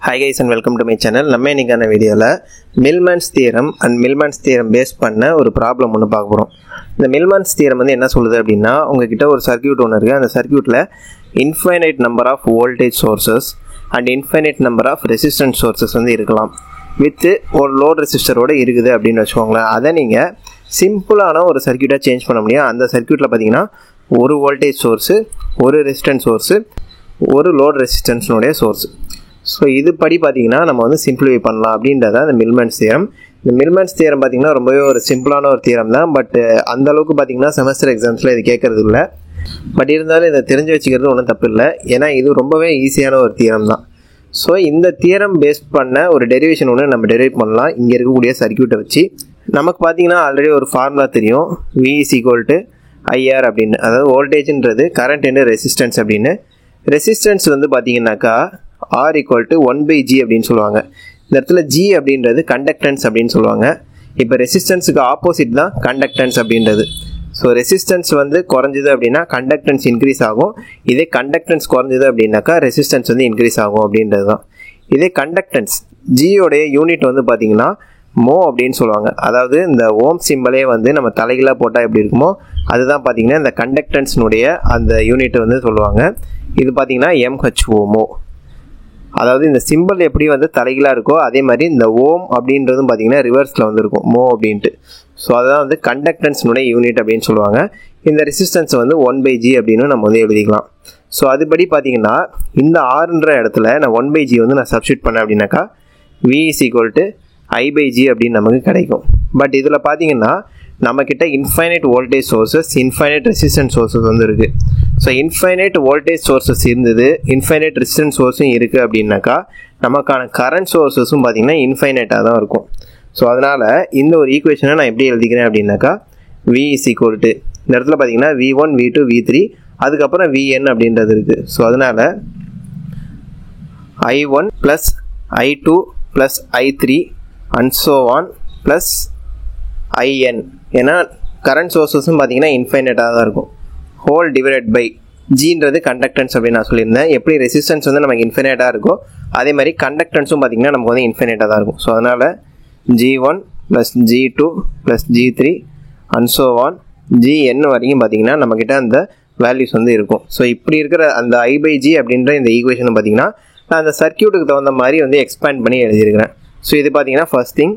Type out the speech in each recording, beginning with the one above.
Hi guys and welcome to my channel. நம்ம இன்னைக்கான வீடியோல மில்மன்ஸ் தியரம் அண்ட் மில்மன்ஸ் தியரம் பேஸ் பண்ண ஒரு ப்ராப்ளம் ஒன்று பார்க்க போகிறோம். இந்த மில்மன்ஸ் தியரம் வந்து என்ன சொல்லுது அப்படின்னா, உங்ககிட்ட ஒரு சர்க்யூட் ஒன்று இருக்குது. அந்த சர்க்யூட்டில் infinite number of voltage sources and infinite number of resistance sources வந்து இருக்கலாம். வித்து ஒரு லோட் ரெசிஸ்டரோடு இருக்குது அப்படின்னு வச்சுக்கோங்களேன். அதை நீங்கள் சிம்பிளான ஒரு சர்க்யூட்டாக சேஞ்ச் பண்ண முடியும். அந்த சர்க்யூட்டில் பார்த்தீங்கன்னா ஒரு வோல்டேஜ் சோர்ஸு, ஒரு ரெசிஸ்டன்ஸ் சோர்ஸு, ஒரு லோட் ரெசிஸ்டன்ஸினுடைய சோர்ஸு. ஸோ இது படி பார்த்தீங்கன்னா நம்ம வந்து சிம்பிளிஃபை பண்ணலாம் அப்படின்றத அந்த மில்மன்ஸ் தியரம். இந்த மில்மன்ஸ் தியரம் பார்த்தீங்கன்னா ரொம்பவே ஒரு சிம்பிளான ஒரு தியரம் தான். பட் அந்தளவுக்கு பார்த்தீங்கன்னா செமஸ்டர் எக்ஸாம்ஸில் இது கேட்கறது இல்லை. பட் இருந்தாலும் இதை தெரிஞ்சு வச்சுக்கிறது ஒன்றும் தப்பு இல்லை, ஏன்னா இது ரொம்பவே ஈஸியான ஒரு தியரம் தான். ஸோ இந்த தியரம் பேஸ் பண்ண ஒரு டெரிவேஷன் ஒன்று நம்ம டெரிவேட் பண்ணலாம் இங்கே இருக்கக்கூடிய சர்க்யூட்டை வச்சு. நமக்கு பார்த்தீங்கன்னா ஆல்ரெடி ஒரு ஃபார்முலா தெரியும், V = IR அப்படின்னு. அதாவது வோல்டேஜ்ன்றது கரண்ட் இன்டு ரெசிஸ்டன்ஸ் அப்படின்னு. ரெசிஸ்டன்ஸ் வந்து பார்த்தீங்கன்னாக்கா R = 1/G அப்படின்னு சொல்லுவாங்க. இந்த இடத்துல G அப்படின்றது கண்டக்டன்ஸ் அப்படின்னு சொல்லுவாங்க. இப்போ ரெசிஸ்டன்ஸுக்கு ஆப்போசிட் தான் கண்டக்டன்ஸ் அப்படின்றது. ஸோ ரெசிஸ்டன்ஸ் வந்து குறைஞ்சது அப்படின்னா கண்டக்டன்ஸ் இன்க்ரீஸ் ஆகும். இதே கண்டக்டன்ஸ் குறைஞ்சது அப்படின்னாக்கா ரெசிஸ்டன்ஸ் வந்து இன்க்ரீஸ் ஆகும் அப்படின்றது தான். இதே கண்டக்டன்ஸ் ஜியோடைய யூனிட் வந்து பார்த்தீங்கன்னா மோ அப்படின்னு சொல்லுவாங்க. அதாவது இந்த ஓம் சிம்பிளே வந்து நம்ம தலைகளாக போட்டால் எப்படி இருக்குமோ அதுதான் பார்த்தீங்கன்னா இந்த கண்டக்டன்ஸ்னுடைய அந்த யூனிட் வந்து சொல்லுவாங்க. இது பார்த்தீங்கன்னா MHO மோ. அதாவது இந்த சிம்பிள் எப்படி வந்து தலைகளாக இருக்கோ அதே மாதிரி இந்த ஓம் அப்படின்றதும் பார்த்தீங்கன்னா ரிவர்ஸில் வந்து இருக்கும் மோ அப்படின்ட்டு. ஸோ அதுதான் வந்து கண்டக்டன்ஸ்னுடைய யூனிட் அப்படின்னு சொல்லுவாங்க. இந்த ரெசிஸ்டன்ஸ் வந்து 1/G அப்படின்னு நம்ம வந்து எழுதிக்கலாம். ஸோ அதுபடி பார்த்தீங்கன்னா இந்த ஆறுன்ற இடத்துல நான் 1/G வந்து நான் சப்ஸ்டியூட் பண்ணேன் அப்படின்னாக்கா V = I/G அப்படின்னு நமக்கு கிடைக்கும். பட் இதில் பார்த்தீங்கன்னா நம்மக்கிட்ட infinite voltage sources, infinite resistance sources வந்து இருக்குது. ஸோ இன்ஃபைனைட் வோல்டேஜ் சோர்ஸஸ் இருந்தது, இன்ஃபைனைட் ரெசிஸ்டன்ஸ் சோர்ஸும் இருக்குது அப்படின்னாக்கா நமக்கான கரண்ட் சோர்ஸஸும் பார்த்தீங்கன்னா இன்ஃபைனைட்டாக தான் இருக்கும். ஸோ அதனால் இந்த ஒரு ஈக்குவேஷனை நான் எப்படி எழுதிக்கிறேன் அப்படின்னாக்கா V = இந்த இடத்துல பார்த்தீங்கன்னா V1, V2, V3 அதுக்கப்புறம் Vn அப்படின்றது இருக்குது. ஸோ அதனால் I1 + I2 + I3 and so on + IN. ஏன்னா கரண்ட் சோர்ஸஸும் பார்த்தீங்கன்னா இன்ஃபைனைட்டாக தான் இருக்கும். ஹோல் டிவைடட் பை ஜின்றது கண்டக்டன்ஸ் அப்படின்னு நான் சொல்லியிருந்தேன். எப்படி ரெசிஸ்டன்ஸ் வந்து நமக்கு இன்ஃபைனைட்டாக இருக்கோ அதே மாதிரி கண்டக்டன்ஸும் பார்த்தீங்கன்னா நமக்கு வந்து இன்ஃபைனைட்டாக தான் இருக்கும். ஸோ அதனால் G1 + G2 + G3 and so on Gn வரைக்கும் பார்த்தீங்கன்னா நம்மக்கிட்ட அந்த வேல்யூஸ் வந்து இருக்கும். ஸோ இப்படி இருக்கிற அந்த I/G அப்படின்ற இந்த ஈக்குவேஷன் பார்த்தீங்கன்னா நான் அந்த சர்க்யூட்டுக்கு தகுந்த மாதிரி வந்து எக்ஸ்பேண்ட் பண்ணி எழுதியிருக்கிறேன். ஸோ இது பார்த்தீங்கன்னா ஃபர்ஸ்ட் திங்.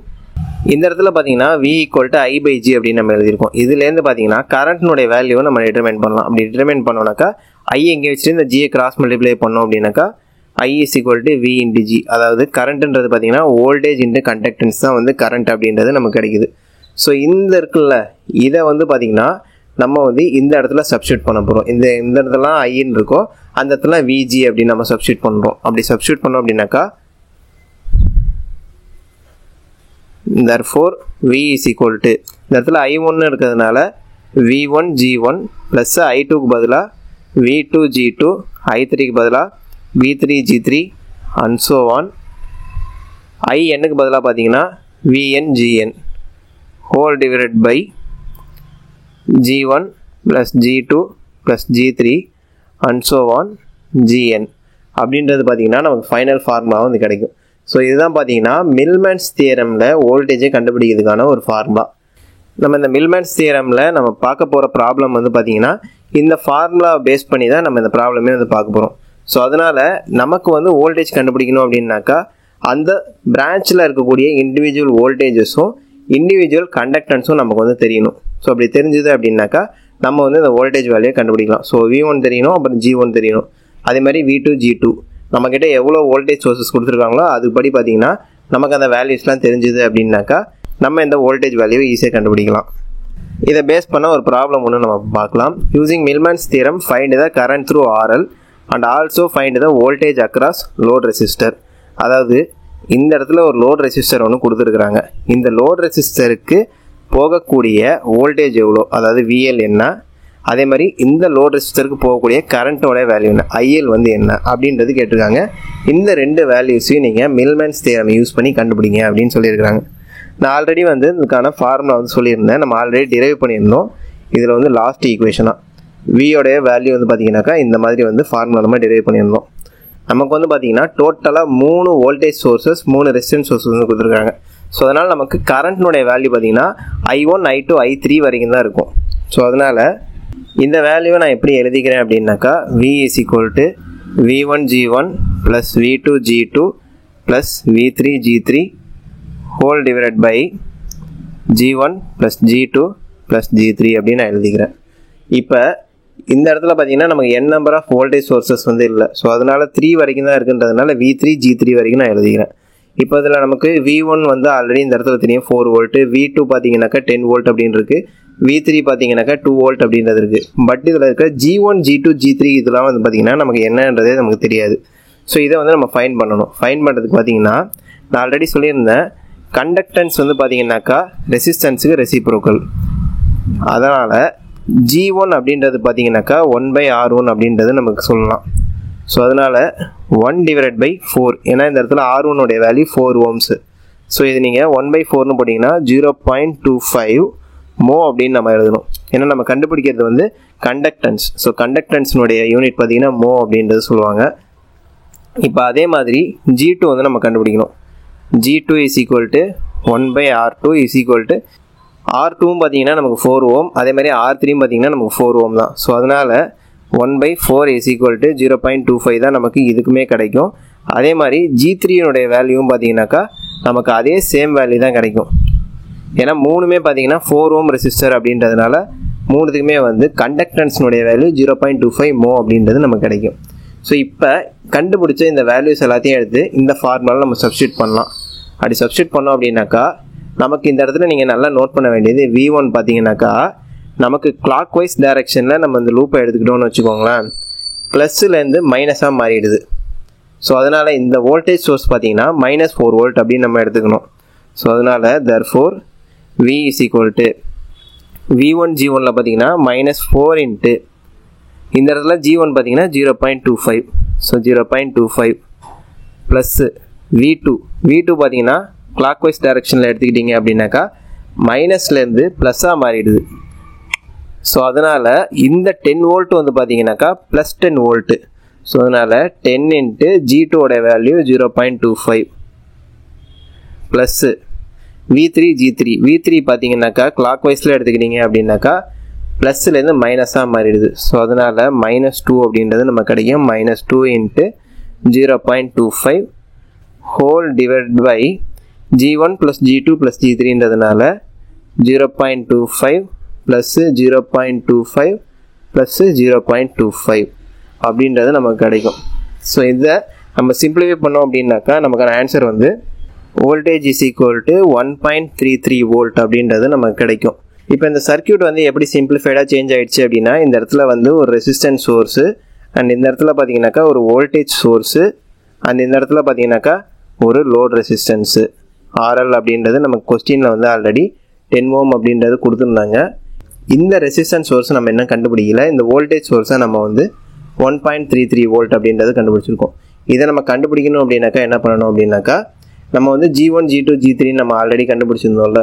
இந்த இடத்துல பார்த்தீங்கன்னா V = I/G அப்படின்னு நம்ம எழுதியிருக்கோம். இதுலேருந்து பார்த்தீங்கன்னா கரண்ட்னுடைய வேல்யூவை நம்ம டிட்டர்மைன் பண்ணலாம். அப்படி டிட்டர்மைன் பண்ணோம்னாக்கா I எங்கே வச்சுட்டு இந்த Gயை கிராஸ் மல்டிப்ளை பண்ணோம் அப்படின்னாக்கா I = V × G. அதாவது கரண்ட்டுன்றது பார்த்தீங்கன்னா வோல்டேஜ் இன்ட்டு கண்டக்டன்ஸ் தான் வந்து கரண்ட் அப்படின்றது நமக்கு கிடைக்குது. ஸோ இந்த இருக்குல்ல இதை வந்து பார்த்தீங்கன்னா நம்ம வந்து இந்த இடத்துல சப்ஸ்டியூட் பண்ண போகிறோம். இந்த இடத்துல ஐன்னு இருக்கோ அந்த இடத்துல VG அப்படின்னு நம்ம சப்ஸ்டியூட் பண்ணுறோம். அப்படி சப்ஸ்டியூட் பண்ணோம் அப்படின்னாக்கா therefore V = இந்த இடத்துல I1 இருக்கிறதுனால V1 G1 ப்ளஸ் I2க்கு பதிலாக V2 G2, I3க்கு பதிலாக V3 G3 and so on. INக்கு பதிலாக பார்த்தீங்கன்னா VN Gn whole divided by G1 plus G2 plus G3 and so on Gn அப்படின்றது பார்த்தீங்கன்னா நமக்கு ஃபைனல் ஃபார்முலா வந்து கிடைக்கும். ஸோ இதுதான் பார்த்தீங்கன்னா மில்மன்ஸ் தியரமில் வோல்டேஜை கண்டுபிடிக்கிறதுக்கான ஒரு ஃபார்முலா. நம்ம இந்த மில்மன்ஸ் தியரமில் நம்ம பார்க்க போகிற ப்ராப்ளம் வந்து பார்த்தீங்கன்னா இந்த ஃபார்முலாவை பேஸ் பண்ணி தான் நம்ம இந்த ப்ராப்ளமே வந்து பார்க்க போகிறோம். ஸோ அதனால் நமக்கு வந்து வோல்டேஜ் கண்டுபிடிக்கணும் அப்படின்னாக்கா அந்த பிரான்ச்சில் இருக்கக்கூடிய இண்டிவிஜுவல் வோல்டேஜஸும் இண்டிவிஜுவல் கண்டக்டன்ஸும் நமக்கு வந்து தெரியணும். ஸோ அப்படி தெரிஞ்சுது அப்படின்னாக்கா நம்ம வந்து இந்த வோல்டேஜ் வேல்யூயை கண்டுபிடிக்கலாம். ஸோ V1 தெரியணும், அப்புறம் G1 தெரியணும், அதே மாதிரி V2 G2 நம்மக்கிட்ட எவ்வளோ வோல்டேஜ் சோர்ஸஸ் கொடுத்துருக்காங்களோ அதுபடி பார்த்தீங்கன்னா நமக்கு அந்த வேல்யூஸ்லாம் தெரிஞ்சுது அப்படின்னாக்கா நம்ம இந்த வோல்டேஜ் வேல்யூவை ஈஸியாக கண்டுபிடிக்கலாம். இதை பேஸ் பண்ண ஒரு ப்ராப்ளம் ஒன்று நம்ம பார்க்கலாம். Using Millman's theorem find the current through RL and also find the voltage across load resistor. அதாவது இந்த இடத்துல ஒரு லோட் ரெசிஸ்டர் ஒன்று கொடுத்துருக்குறாங்க. இந்த லோட் ரெசிஸ்டருக்கு போகக்கூடிய வோல்டேஜ் எவ்வளோ, அதாவது VL என்ன, அதே மாதிரி இந்த லோட் ரெசிஸ்டருக்கு போகக்கூடிய கரண்ட்டோட வேல்யூ என்ன, IL வந்து என்ன அப்படின்றது கேட்டிருக்காங்க. இந்த ரெண்டு வேல்யூஸையும் நீங்கள் மில்மன்ஸ் தியரம் யூஸ் பண்ணி கண்டுபிடிங்க அப்படின்னு சொல்லியிருக்கிறாங்க. நான் ஆல்ரெடி வந்து இதுக்கான ஃபார்முலா வந்து சொல்லியிருந்தேன். நம்ம ஆல்ரெடி டிரைவ் பண்ணியிருந்தோம். இதில் வந்து லாஸ்ட் ஈக்குவேஷனாக Vயோடைய வேல்யூ வந்து பார்த்தீங்கன்னாக்கா இந்த மாதிரி வந்து ஃபார்முலா நம்ம டிரைவ் பண்ணியிருந்தோம். நமக்கு வந்து பார்த்தீங்கன்னா டோட்டலாக 3 வோல்டேஜ் சோர்ஸஸ் 3 ரெசிஸ்டன்ஸ் சோர்ஸஸ் வந்து கொடுத்துருக்காங்க. ஸோ அதனால் நமக்கு கரண்ட்னுடைய வேல்யூ பார்த்தீங்கன்னா I1 I2 I3 வரைக்கும் தான் இருக்கும். ஸோ அதனால் இந்த வேல்யூவை நான் எப்படி எழுதிக்கிறேன் அப்படின்னாக்கா V is equal to V1 G1 plus V2 G2 plus V3 G3 whole divided by G1 plus G2 plus G3 அப்படின்னு நான் எழுதிக்கிறேன். இப்போ இந்த இடத்துல பார்த்தீங்கன்னா நமக்கு n number of voltage sources வந்து இல்லை. ஸோ அதனால் 3 வரைக்கும் தான் இருக்குன்றதுனால V3 G3 வரைக்கும் நான் எழுதிக்கிறேன். இப்போ இதில் நமக்கு V1 வந்து ஆல்ரெடி இந்த இடத்துல தெரியும் 4 வோல்ட்டு, V2 பார்த்தீங்கன்னாக்கா 10 வோல்ட் அப்படின்னு இருக்குது, V3 பார்த்தீங்கன்னாக்கா 2 வோல்ட் அப்படின்றது இருக்குது. பட் இதில் இருக்கிற G1 G2 G3 இதெல்லாம் வந்து பார்த்தீங்கன்னா நமக்கு என்னன்றதே நமக்கு தெரியாது. ஸோ இதை வந்து நம்ம ஃபைன் பண்ணணும். ஃபைன் பண்ணுறதுக்கு பார்த்தீங்கன்னா நான் ஆல்ரெடி சொல்லியிருந்தேன், கண்டக்டன்ஸ் வந்து பார்த்தீங்கன்னாக்கா ரெசிஸ்டன்ஸுக்கு ரெசிப்ரோக்கல். அதனால் G1 அப்படின்றது பார்த்தீங்கன்னாக்கா 1/R1 அப்படின்றது நமக்கு சொல்லலாம். ஸோ அதனால் 1/4, ஏன்னா இந்த இடத்துல R1 உடைய வேல்யூ 4 ohms. ஸோ இது நீங்கள் 1/4ன்னு போட்டிங்கன்னா 0.25 mho அப்படின்னு நம்ம எழுதணும். ஏன்னா நம்ம கண்டுபிடிக்கிறது வந்து கண்டக்டன்ஸ். ஸோ கண்டக்டன்ஸ்னுடைய யூனிட் பார்த்தீங்கன்னா mho அப்படின்றது சொல்லுவாங்க. இப்போ அதே மாதிரி G2 வந்து நம்ம கண்டுபிடிக்கணும். G2 is equal to 1/R2 is equal to R2வும் பார்த்தீங்கன்னா நமக்கு 4 ohm, அதே மாதிரி R3யும் பார்த்தீங்கன்னா நமக்கு 4 ohm தான். ஸோ அதனால் 1/4 is equal to 0.25 தான் நமக்கு இதுக்குமே கிடைக்கும். அதே மாதிரி G3னுடைய வேல்யூவும் பார்த்தீங்கன்னாக்கா நமக்கு அதே சேம் வேல்யூ தான் கிடைக்கும். ஏன்னா மூணுமே பார்த்தீங்கன்னா 4 ohm ரெசிஸ்டர் அப்படின்றதுனால மூணுத்துக்குமே வந்து கண்டக்டன்ஸ்னுடைய வேல்யூ 0.25 mho அப்படின்றது நமக்கு கிடைக்கும். ஸோ இப்போ கண்டுபிடிச்ச இந்த வேல்யூஸ் எல்லாத்தையும் எடுத்து இந்த ஃபார்முலாவில் நம்ம சப்ஸ்டியூட் பண்ணலாம். அப்படி சப்ஸ்டியூட் பண்ணோம் அப்படின்னாக்கா நமக்கு இந்த இடத்துல நீங்கள் நல்லா நோட் பண்ண வேண்டியது V1 பார்த்தீங்கன்னாக்கா நமக்கு கிளாக் வைஸ் டைரக்ஷனில் நம்ம இந்த லூப்பை எடுத்துக்கிட்டோம்னு வச்சுக்கோங்களேன், ப்ளஸ்லேருந்து மைனஸாக மாறிடுது. ஸோ அதனால் இந்த வோல்டேஜ் சோர்ஸ் பார்த்தீங்கன்னா -4 வோல்ட் அப்படின்னு நம்ம எடுத்துக்கணும். ஸோ அதனால் therefore V is equal to V1 G1ல பார்த்தீங்கன்னா -4 into இந்த இடத்துல G1 பார்த்தீங்கன்னா 0.25. ஸோ 0.25 ப்ளஸ் V2 பார்த்தீங்கன்னா கிளாக் வைஸ் டைரக்ஷனில் எடுத்துக்கிட்டீங்க அப்படின்னாக்கா மைனஸ்லேருந்து ப்ளஸ்ஸாக மாறிடுது. ஸோ அதனால் இந்த 10 வோல்ட் வந்து பார்த்தீங்கன்னாக்கா ப்ளஸ் 10 வோல்ட்டு. ஸோ அதனால் 10 into G2ஓட வேல்யூ 0.25 ப்ளஸ்ஸு V3 பார்த்தீங்கன்னாக்கா கிளாக் வைஸில் எடுத்துக்கிட்டீங்க அப்படின்னாக்கா ப்ளஸ்லேருந்து மைனஸாக மாறிடுது. ஸோ அதனால் -2 அப்படின்றது நம்ம கிடைக்கும். -2 into 0.25 whole divide by G1 plus G2 plus G3ன்றதுனால 0.25 plus 0.25 plus 0.25 அப்படின்றது நமக்கு கிடைக்கும். ஸோ இதை நம்ம சிம்பிளிஃபை பண்ணோம் அப்படின்னாக்கா நமக்கான ஆன்சர் வந்து voltage is equal to 1.33 volt அப்படின்றது நமக்கு கிடைக்கும். இப்போ இந்த சர்க்கியூட் வந்து எப்படி சிம்பிளிஃபைடாக சேஞ்ச் ஆகிடுச்சு அப்படின்னா இந்த இடத்துல வந்து ஒரு ரெசிஸ்டன்ஸ் சோர்ஸு அண்ட் இந்த இடத்துல பார்த்தீங்கன்னாக்கா ஒரு வோல்டேஜ் சோர்ஸு அண்ட் இந்த இடத்துல பார்த்தீங்கன்னாக்கா ஒரு லோட் ரெசிஸ்டன்ஸு RL அப்படின்றது நமக்கு கொஸ்டினில் வந்து ஆல்ரெடி 10 ohm அப்படின்றது கொடுத்துருந்தாங்க. இந்த ரெசிஸ்டன்ஸ் சோர்ஸ் நம்ம என்ன கண்டுபிடிக்கல, இந்த வோல்டேஜ் சோர்ஸை நம்ம வந்து 1.33 வோல்ட் அப்படின்றது கண்டுபிடிச்சிருக்கோம். இதை நம்ம கண்டுபிடிக்கணும் அப்படின்னாக்கா என்ன பண்ணணும் அப்படின்னாக்கா நம்ம வந்து G1 G2 G3 நம்ம ஆல்ரெடி கண்டுபிடிச்சிருந்தோம்ல,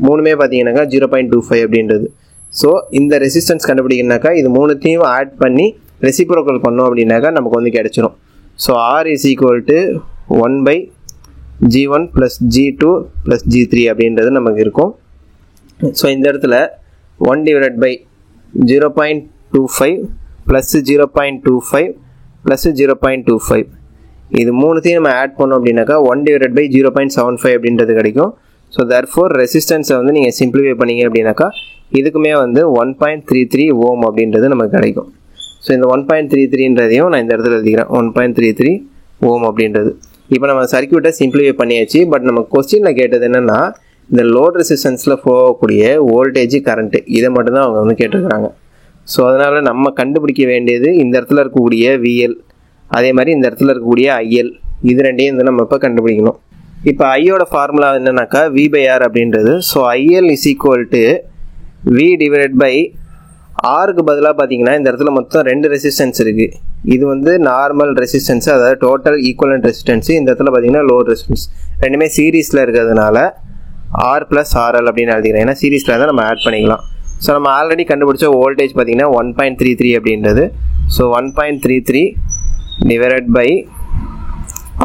மூணுமே பார்த்தீங்கன்னாக்கா 0.25 அப்படின்றது. ஸோ இந்த ரெசிஸ்டன்ஸ் கண்டுபிடிக்கணுனாக்கா இது மூணுத்தையும் ஆட் பண்ணி ரெசிப்ரோக்கல் பண்ணோம் அப்படின்னாக்கா நமக்கு வந்து கிடைச்சிரும். So R is equal to 1/G1 plus G2 plus G3 அப்படின்றது நமக்கு இருக்கும். ஸோ இந்த இடத்துல 1/0.25 plus 0.25 plus 0.25 இது மூணுத்தையும் நம்ம ஆட் பண்ணோம் அப்படின்னாக்கா 1/0.75 அப்படின்றது கிடைக்கும். ஸோ therefore ரெசிஸ்டன்ஸை வந்து நீங்கள் சிம்பிளிஃபை பண்ணிங்க அப்படின்னாக்கா இதுக்குமே வந்து 1.33 ohm அப்படின்றது நமக்கு கிடைக்கும். ஸோ இந்த 1.33ன்றதையும் நான் இந்த இடத்துல எழுதிக்கிறேன், 1.33 ohm அப்படின்றது. இப்போ நம்ம சர்க்கியூட்டை சிம்பிளிஃபை பண்ணியாச்சு. பட் நம்ம கொஸ்டினில் கேட்டது என்னென்னா இந்த லோட் ரெசிஸ்டன்ஸில் போகக்கூடிய வோல்டேஜ் கரண்ட்டு இதை மட்டும்தான் அவங்க வந்து கேட்டிருக்கிறாங்க. ஸோ அதனால் நம்ம கண்டுபிடிக்க வேண்டியது இந்த இடத்துல இருக்கக்கூடிய VL, அதே மாதிரி இந்த இடத்துல இருக்கக்கூடிய IL, இது ரெண்டையும் வந்து நம்ம இப்போ கண்டுபிடிக்கணும். இப்போ ஐயோட ஃபார்முலா என்னன்னாக்கா V/R அப்படின்றது. So IL is equal to V divided by ஆருக்கு பதிலாக பார்த்தீங்கன்னா இந்த இடத்துல மொத்தம் 2 ரெசிஸ்டன்ஸ் இருக்குது. இது வந்து நார்மல் ரெசிஸ்டன்ஸ், அதாவது டோட்டல் ஈக்குவலன்ட் ரெசிஸ்டன்ஸு. இந்த இடத்துல பார்த்தீங்கன்னா லோட் ரெசிஸ்டன்ஸ், ரெண்டுமே சீரீஸில் இருக்கிறதுனால R plus RL அப்படின்னு எழுதிக்கிறேன். ஏன்னா சீரீஸில் தான் நம்ம ஆட் பண்ணிக்கலாம். ஸோ நம்ம ஆல்ரெடி கண்டுபிடிச்ச வோல்டேஜ் பார்த்தீங்கன்னா 1.33 அப்படின்றது. So 1.33 divided by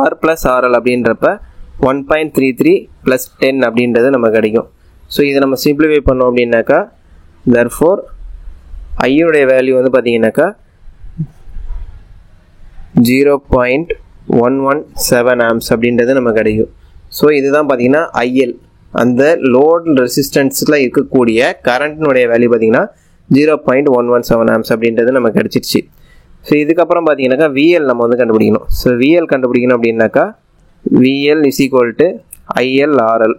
R plus RL அப்படின்றப்ப 1.33 ப்ளஸ் 10 அப்படின்றது நமக்கு கிடைக்கும். ஸோ இதை நம்ம சிம்பிளிஃபை பண்ணோம் அப்படின்னாக்கா therefore ஐயோடைய வேல்யூ வந்து பார்த்தீங்கன்னாக்கா 0.117 ஆம்ஸ் அப்படின்றது நமக்கு கிடைக்கும். ஸோ இதுதான் பார்த்தீங்கன்னா ஐஎல், அந்த லோட் ரெசிஸ்டன்ஸில் இருக்கக்கூடிய கரண்ட்னுடைய வேல்யூ பார்த்தீங்கன்னா 0.117 ஆம்ஸ் அப்படின்றது நமக்கு கிடச்சிருச்சு. ஸோ இதுக்கப்புறம் பார்த்தீங்கன்னாக்கா விஎல் நம்ம வந்து கண்டுபிடிக்கணும். ஸோ விஎல் கண்டுபிடிக்கணும் அப்படின்னாக்கா VL is equal to IL RL.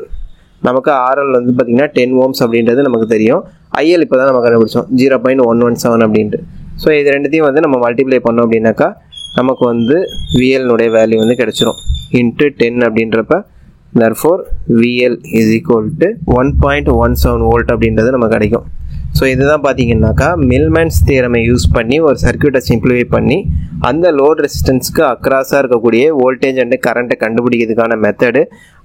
நமக்கு ஆர்எல் வந்து பார்த்திங்கன்னா 10 ஓம்ஸ் அப்படின்றது நமக்கு தெரியும். ஐஎல் இப்போ தான் நம்ம கண்டுபிடிச்சோம் 0.117 அப்படின்ட்டு. ஸோ இது ரெண்டுத்தையும் வந்து நம்ம மல்டிப்ளை பண்ணோம் அப்படின்னாக்கா நமக்கு வந்து விஎல்னுடைய வேல்யூ வந்து கிடச்சிரும் இன்ட்டு 10 அப்படின்றப்ப therefore VL is equal to 1.17 volt அப்படின்றது நமக்கு கிடைக்கும். ஸோ இதுதான் பார்த்தீங்கன்னாக்கா மில்மேன்ஸ் தியரமை யூஸ் பண்ணி ஒரு சர்க்யூட்டை சிம்பிளிஃபை பண்ணி அந்த லோட் ரெசிஸ்டன்ஸ்க்கு அக்ராஸாக இருக்கக்கூடிய வோல்டேஜ் அண்ட் கரண்ட்டை கண்டுபிடிக்கிறதுக்கான மெத்தடு.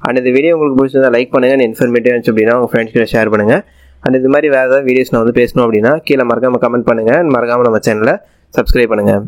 அண்ட் இந்த வீடியோ உங்களுக்கு பிடிச்சிருந்தா லைக் பண்ணுங்கள், இன்ஃபர்மேட்டிவ் இருந்துச்சு அப்படின்னா உங்கள் ஃப்ரெண்ட்ஸ் கிட்ட ஷேர் பண்ணுங்கள். அண்ட் இது மாதிரி வேறு ஏதாவது வீடியோஸ் நான் வந்து பேசணும் அப்படின்னா கீழே மறக்காமல் கமெண்ட் பண்ணுங்கள். மறக்காமல் நம்ம சேனலை சப்ஸ்கிரைப் பண்ணுங்கள்.